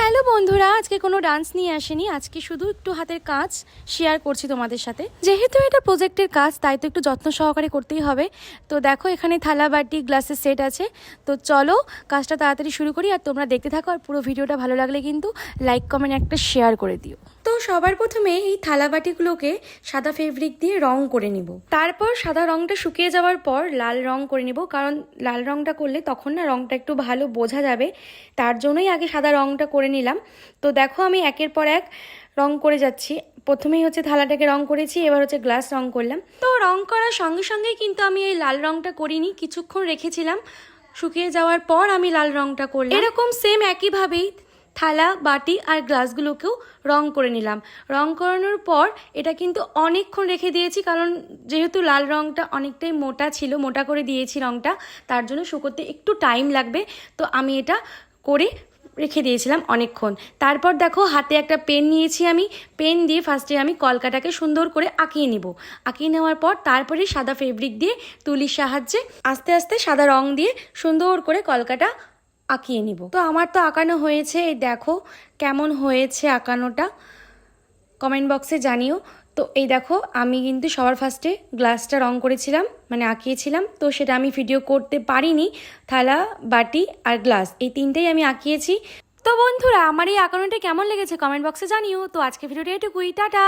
Hello বন্ধুরা, আজকে কোনো ডান্স নিয়ে আসেনি। আজকে শুধু একটু হাতের কাজ শেয়ার করছি তোমাদের সাথে। যেহেতু এটা প্রজেক্টের কাজ, তাই তো একটু যত্ন সহকারে করতেই হবে। তো দেখো, এখানে থালা বাটি গ্লাসের সেট আছে। তো চলো কাজটা তাড়াতাড়ি শুরু করি, আর তোমরা দেখতে থাকো। আর পুরো ভিডিওটা ভালো লাগলে কিন্তু লাইক কমেন্ট একটা শেয়ার করে দিও। তো সবার প্রথমে এই থালা বাটিগুলোকে সাদা ফেব্রিক দিয়ে রং করে নিব। তারপর সাদা রংটা শুকিয়ে যাওয়ার পর লাল রং করে নিব, কারণ লাল রংটা করলে তখন না রংটা একটু ভালো বোঝা যাবে। তার জন্যই আগে সাদা রংটা করে নিলাম। তো দেখো, আমি একের পর এক রং করে যাচ্ছি। প্রথমেই হচ্ছে থালাটাকে রং করেছি, এবার হচ্ছে গ্লাস রং করলাম। তো রং করার সঙ্গে সঙ্গেই কিন্তু আমি এই লাল রংটা করিনি, কিছুক্ষণ রেখেছিলাম। শুকিয়ে যাওয়ার পর আমি লাল রংটা করলাম। এরকম সেম একইভাবেই থালা বাটি আর গ্লাসগুলোকেও রং করে নিলাম। রং করানোর পর এটা কিন্তু অনেকক্ষণ রেখে দিয়েছি, কারণ যেহেতু লাল রংটা অনেকটাই মোটা ছিল, মোটা করে দিয়েছি রংটা, তার জন্য শুকোতে একটু টাইম লাগবে। তো আমি এটা করে রেখে দিয়েছিলাম অনেকক্ষণ। তারপর দেখো, হাতে একটা পেন নিয়েছি। আমি পেন দিয়ে ফার্স্টে আমি কলকাটাকে সুন্দর করে আঁকিয়ে নিব। আঁকিয়ে নেওয়ার পর তারপরে সাদা ফেব্রিক দিয়ে তুলির সাহায্যে আস্তে আস্তে সাদা রং দিয়ে সুন্দর করে কলকাটা আঁকিয়ে নিব। তো আমার তো আঁকানো হয়েছে, এই দেখো কেমন হয়েছে আঁকানোটা, কমেন্ট বক্সে জানিও। তো এই দেখো, আমি কিন্তু সবার ফার্স্টে গ্লাসটা রং করেছিলাম, মানে আঁকিয়েছিলাম। তো সেটা আমি ভিডিও করতে পারিনি। থালা বাটি আর গ্লাস এই তিনটেই আমি আঁকিয়েছি। তো বন্ধুরা, আমার এই আঁকানোটা কেমন লেগেছে কমেন্ট বক্সে জানিও। তো আজকে ভিডিওটা এটুকুই, টাটা।